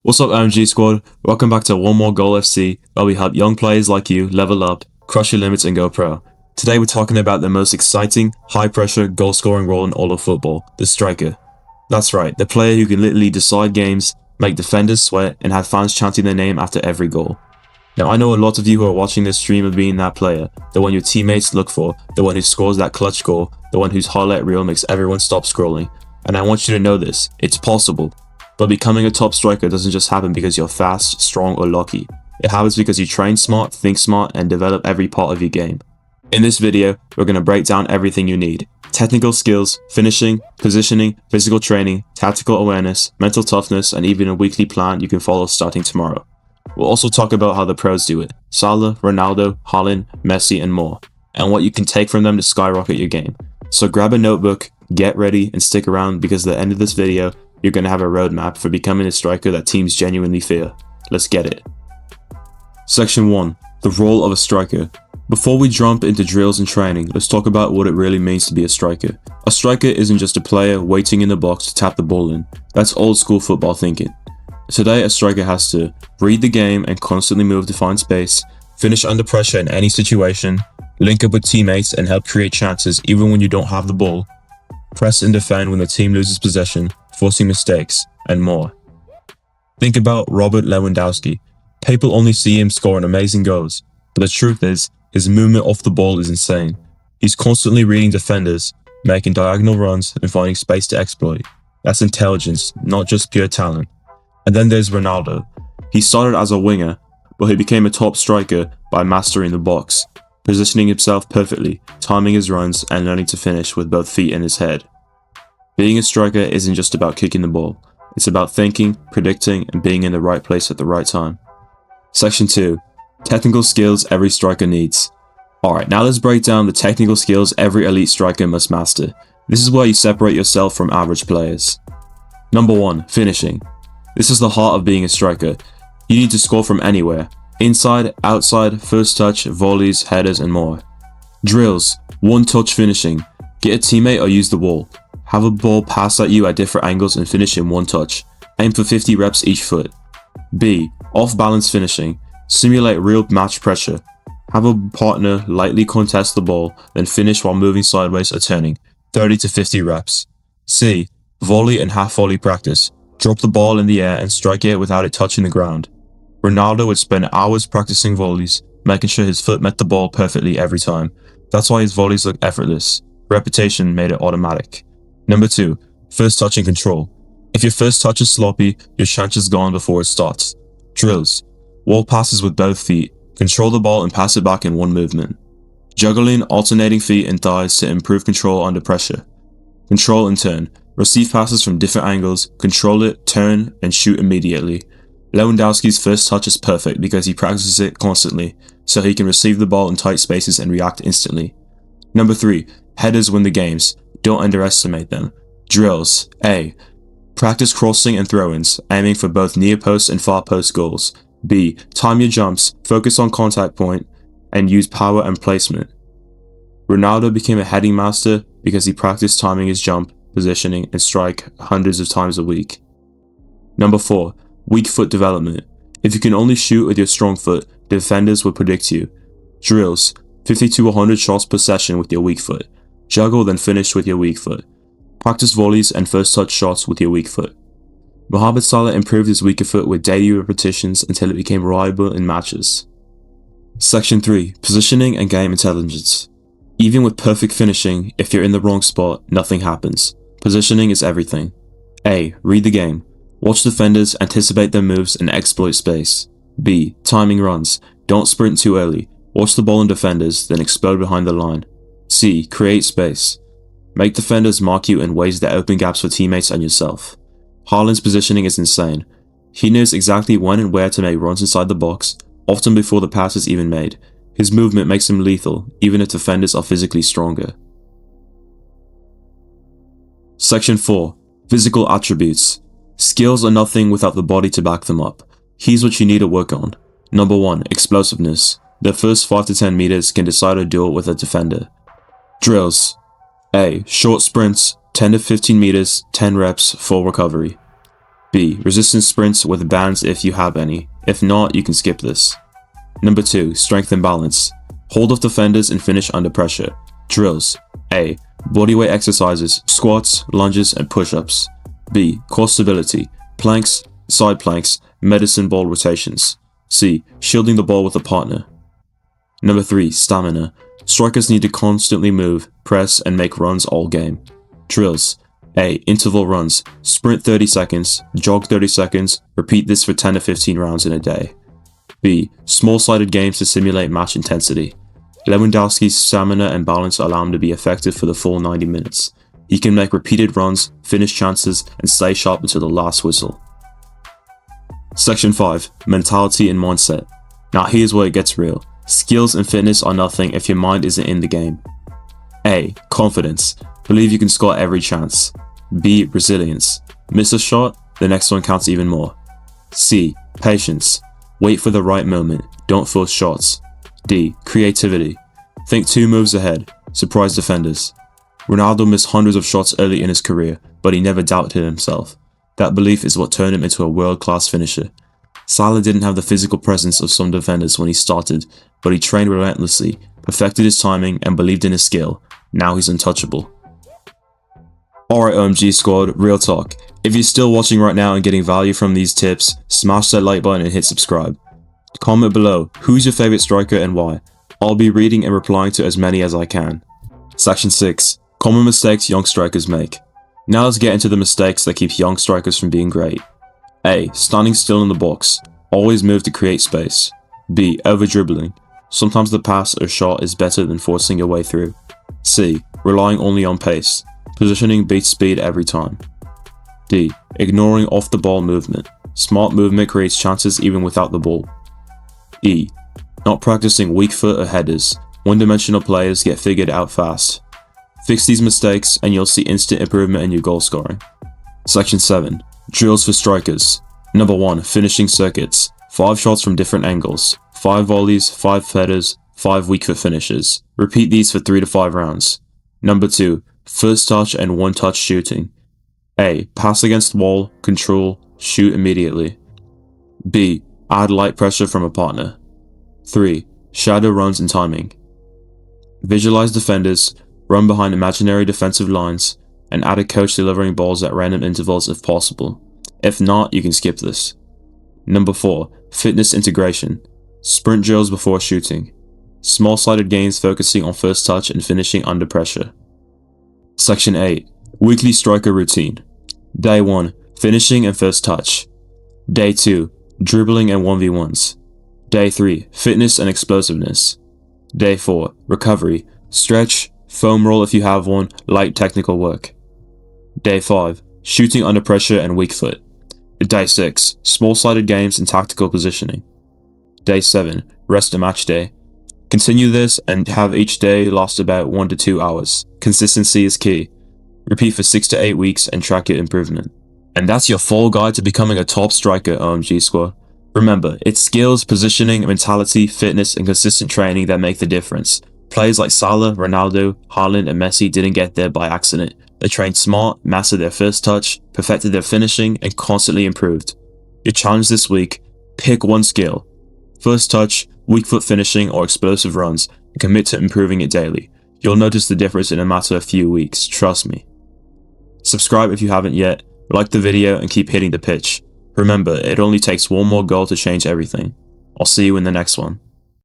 What's up, MG Squad? Welcome back to One More Goal FC, where we help young players like you level up, crush your limits, and go pro. Today we're talking about the most exciting, high-pressure, goal-scoring role in all of football, the striker. That's right, the player who can literally decide games, make defenders sweat, and have fans chanting their name after every goal. Now, I know a lot of you who are watching this stream are being that player, the one your teammates look for, the one who scores that clutch goal, the one whose highlight reel makes everyone stop scrolling. And I want you to know this, it's possible. But becoming a top striker doesn't just happen because you're fast, strong, or lucky. It happens because you train smart, think smart, and develop every part of your game. In this video, we're going to break down everything you need. Technical skills, finishing, positioning, physical training, tactical awareness, mental toughness, and even a weekly plan you can follow starting tomorrow. We'll also talk about how the pros do it. Salah, Ronaldo, Haaland, Messi, and more. And what you can take from them to skyrocket your game. So grab a notebook, get ready, and stick around because at the end of this video, you're going to have a roadmap for becoming a striker that teams genuinely fear. Let's get it. Section 1. The role of a striker. Before we jump into drills and training, let's talk about what it really means to be a striker. A striker isn't just a player waiting in the box to tap the ball in. That's old school football thinking. Today, a striker has to read the game and constantly move to find space, finish under pressure in any situation, link up with teammates and help create chances even when you don't have the ball, press and defend when the team loses possession, forcing mistakes, and more. Think about Robert Lewandowski. People only see him scoring amazing goals, but the truth is, his movement off the ball is insane. He's constantly reading defenders, making diagonal runs, and finding space to exploit. That's intelligence, not just pure talent. And then there's Ronaldo. He started as a winger, but he became a top striker by mastering the box, positioning himself perfectly, timing his runs, and learning to finish with both feet and his head. Being a striker isn't just about kicking the ball, it's about thinking, predicting, and being in the right place at the right time. Section 2. Technical skills every striker needs. Alright, now let's break down the technical skills every elite striker must master. This is where you separate yourself from average players. Number 1. Finishing. This is the heart of being a striker. You need to score from anywhere. Inside, outside, first touch, volleys, headers, and more. Drills. One-touch finishing. Get a teammate or use the wall. Have a ball pass at you at different angles and finish in one touch. Aim for 50 reps each foot. B. Off-balance finishing. Simulate real match pressure. Have a partner lightly contest the ball, then finish while moving sideways or turning. 30 to 50 reps. C. Volley and half volley practice. Drop the ball in the air and strike it without it touching the ground. Ronaldo would spend hours practicing volleys, making sure his foot met the ball perfectly every time. That's why his volleys look effortless. Repetition made it automatic. Number 2. First touch and control. If your first touch is sloppy, your chance is gone before it starts. Drills. Wall passes with both feet. Control the ball and pass it back in one movement. Juggling, alternating feet and thighs to improve control under pressure. Control and turn. Receive passes from different angles, control it, turn, and shoot immediately. Lewandowski's first touch is perfect because he practices it constantly, so he can receive the ball in tight spaces and react instantly. Number 3. Headers win the games. Don't underestimate them. Drills. A. Practice crossing and throw-ins, aiming for both near post and far post goals. B. Time your jumps, focus on contact point, and use power and placement. Ronaldo became a heading master because he practiced timing his jump, positioning, and strike hundreds of times a week. Number 4. Weak foot development. If you can only shoot with your strong foot, defenders will predict you. Drills. 50 to 100 shots per session with your weak foot. Juggle then finish with your weak foot. Practice volleys and first touch shots with your weak foot. Mohamed Salah improved his weaker foot with daily repetitions until it became reliable in matches. Section 3. Positioning and game intelligence. Even with perfect finishing, if you're in the wrong spot, nothing happens. Positioning is everything. A. Read the game. Watch defenders, anticipate their moves, and exploit space. B. Timing runs. Don't sprint too early. Watch the ball and defenders, then explode behind the line. C. Create space. Make defenders mark you in ways that open gaps for teammates and yourself. Haaland's positioning is insane. He knows exactly when and where to make runs inside the box, often before the pass is even made. His movement makes him lethal, even if defenders are physically stronger. Section 4. Physical attributes. Skills are nothing without the body to back them up. Here's what you need to work on. Number 1. Explosiveness. The first 5 to 10 meters can decide a duel with a defender. Drills. A. Short sprints, 10 to 15 meters, 10 reps, full recovery. B. Resistance sprints with bands if you have any. If not, you can skip this. Number 2. Strength and balance. Hold off defenders and finish under pressure. Drills. A. Bodyweight exercises, squats, lunges, and push-ups. B. Core stability. Planks, side planks, medicine ball rotations. C. Shielding the ball with a partner. Number 3. Stamina. Strikers need to constantly move, press, and make runs all game. Drills. A. Interval runs. Sprint 30 seconds, jog 30 seconds, repeat this for 10 to 15 rounds in a day. B. Small-sided games to simulate match intensity. Lewandowski's stamina and balance allow him to be effective for the full 90 minutes. He can make repeated runs, finish chances, and stay sharp until the last whistle. Section 5. Mentality and mindset. Now here's where it gets real. Skills and fitness are nothing if your mind isn't in the game. A. Confidence. Believe you can score every chance. B. Resilience. Miss a shot, the next one counts even more. C. Patience. Wait for the right moment, don't force shots. D. Creativity. Think 2 moves ahead, surprise defenders. Ronaldo missed hundreds of shots early in his career, but he never doubted himself. That belief is what turned him into a world-class finisher. Salah didn't have the physical presence of some defenders when he started, but he trained relentlessly, perfected his timing, and believed in his skill. Now he's untouchable. Alright OMG squad, real talk. If you're still watching right now and getting value from these tips, smash that like button and hit subscribe. Comment below, who's your favorite striker and why? I'll be reading and replying to as many as I can. Section 6. Common mistakes young strikers make. Now let's get into the mistakes that keep young strikers from being great. A. Standing still in the box. Always move to create space. B. Over-dribbling. Sometimes the pass or shot is better than forcing your way through. C. Relying only on pace. Positioning beats speed every time. D. Ignoring off-the-ball movement. Smart movement creates chances even without the ball. E. Not practicing weak foot or headers. One-dimensional players get figured out fast. Fix these mistakes and you'll see instant improvement in your goal scoring. Section 7. Drills for strikers. Number 1. Finishing circuits. 5 shots from different angles. 5 volleys, 5 headers, 5 weak foot finishes. Repeat these for 3 to 5 rounds. Number 2. First touch and one-touch shooting. A. Pass against wall, control, shoot immediately. B. Add light pressure from a partner. 3. Shadow runs and timing. Visualize defenders, run behind imaginary defensive lines, and add a coach delivering balls at random intervals if possible. If not, you can skip this. Number 4. Fitness integration. Sprint drills before shooting. Small-sided games focusing on first touch and finishing under pressure. Section 8. Weekly striker routine. Day 1. Finishing and first touch. Day 2. Dribbling and 1v1s. Day 3. Fitness and explosiveness. Day 4. Recovery. Stretch, foam roll if you have one, light technical work. Day 5. Shooting under pressure and weak foot. Day 6. Small-sided games and tactical positioning. Day 7. Rest and match day. Continue this and have each day last about 1 to 2 hours. Consistency is key. Repeat for 6 to 8 weeks and track your improvement. And that's your full guide to becoming a top striker, OMG squad. Remember, it's skills, positioning, mentality, fitness, and consistent training that make the difference. Players like Salah, Ronaldo, Haaland, and Messi didn't get there by accident. They trained smart, mastered their first touch, perfected their finishing, and constantly improved. Your challenge this week: pick one skill. First touch, weak foot finishing, or explosive runs, and commit to improving it daily. You'll notice the difference in a matter of a few weeks, trust me. Subscribe if you haven't yet, like the video, and keep hitting the pitch. Remember, it only takes one more goal to change everything. I'll see you in the next one.